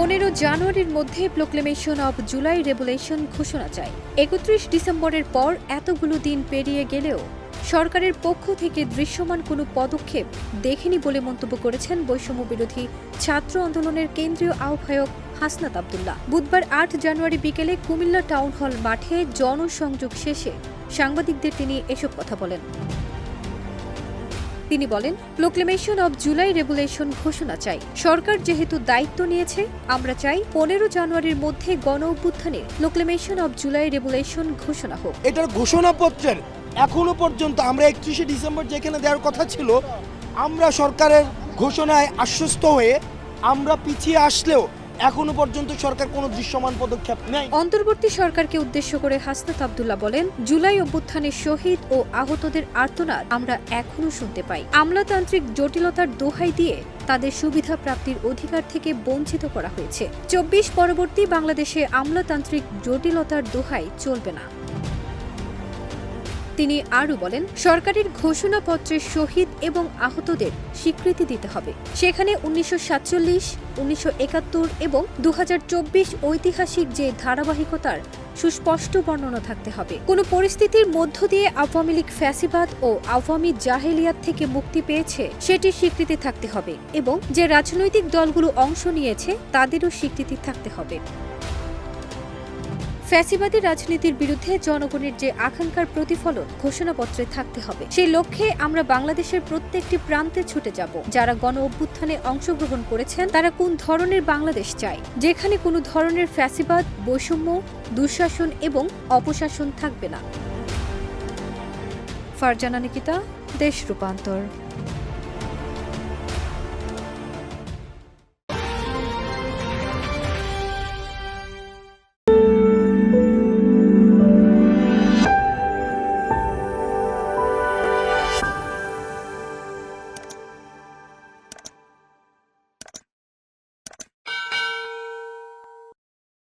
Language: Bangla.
15 জানুয়ারির মধ্যে প্রোক্লেমেশন অব জুলাই রেভুলেশন ঘোষণা চাই। 31 ডিসেম্বরের পর এতগুলো দিন পেরিয়ে গেলেও সরকারের পক্ষ থেকে দৃশ্যমান কোনো পদক্ষেপ দেখেনি বলে মন্তব্য করেছেন বৈষম্য বিরোধী ছাত্র আন্দোলনের কেন্দ্রীয় আহ্বায়ক হাসনাত আব্দুল্লাহ। বুধবার 8 জানুয়ারি বিকেলে কুমিল্লা টাউন হল মাঠে জনসংযোগ শেষে সাংবাদিকদের তিনি এসব কথা বলেন। তিনি বলেন, প্রোক্লেমেশন অব জুলাই রেভুলেশন ঘোষণা চাই। সরকার যেহেতু দায়িত্ব নিয়েছে, আমরা চাই 15 জানুয়ারির মধ্যে গণ অভ্যুত্থানে প্রোক্লেমেশন অব জুলাই রেভুলেশন ঘোষণা হোক। এটার ঘোষণাপত্রের এখনো পর্যন্ত আমরা 31 ডিসেম্বর যেখানে দেওয়ার কথা ছিল, আমরা সরকারের ঘোষণায় আশ্বস্ত হয়ে আমরা পিছিয়ে আসলেও এখনো পর্যন্ত সরকার কোনো দৃশ্যমান পদক্ষেপ নেয়। অন্তর্বর্তী সরকারকে উদ্দেশ্য করে হাসনাত আব্দুল্লাহ বলেন, জুলাই অভ্যুত্থানের শহীদ ও আহতদের আর্তনাদ আমরা এখনো শুনতে পাই। আমলাতান্ত্রিক জটিলতার দোহাই দিয়ে তাদের সুবিধা প্রাপ্তির অধিকার থেকে বঞ্চিত করা হয়েছে। 24 পরবর্তী বাংলাদেশে আমলাতান্ত্রিক জটিলতার দোহাই চলবে না। তিনি আরও বলেন, সরকারের ঘোষণাপত্রের শহীদ এবং আহতদের স্বীকৃতি দিতে হবে। সেখানে 1947, 1971 এবং 2024 ঐতিহাসিক যে ধারাবাহিকতার সুস্পষ্ট বর্ণনা থাকতে হবে। কোনো পরিস্থিতির মধ্য দিয়ে আওয়ামী লীগ ফ্যাসিবাদ ও আওয়ামী জাহেলিয়াত থেকে মুক্তি পেয়েছে সেটির স্বীকৃতি থাকতে হবে এবং যে রাজনৈতিক দলগুলো অংশ নিয়েছে তাদেরও স্বীকৃতি থাকতে হবে। ফ্যাসিবাদী রাজনীতির বিরুদ্ধে জনগণের যে আকাঙ্ক্ষার প্রতিফলন ঘোষণাপত্রে থাকতে হবে, সেই লক্ষ্যে আমরা বাংলাদেশের প্রত্যেকটি প্রান্তে ছুটে যাব। যারা গণ অভ্যুত্থানে অংশগ্রহণ করেছেন তারা কোন ধরনের বাংলাদেশ চায়, যেখানে কোনো ধরনের ফ্যাসিবাদ, বৈষম্য, দুঃশাসন এবং অপশাসন থাকবে না। ফারজানা নিকিতা, দেশ রূপান্তর।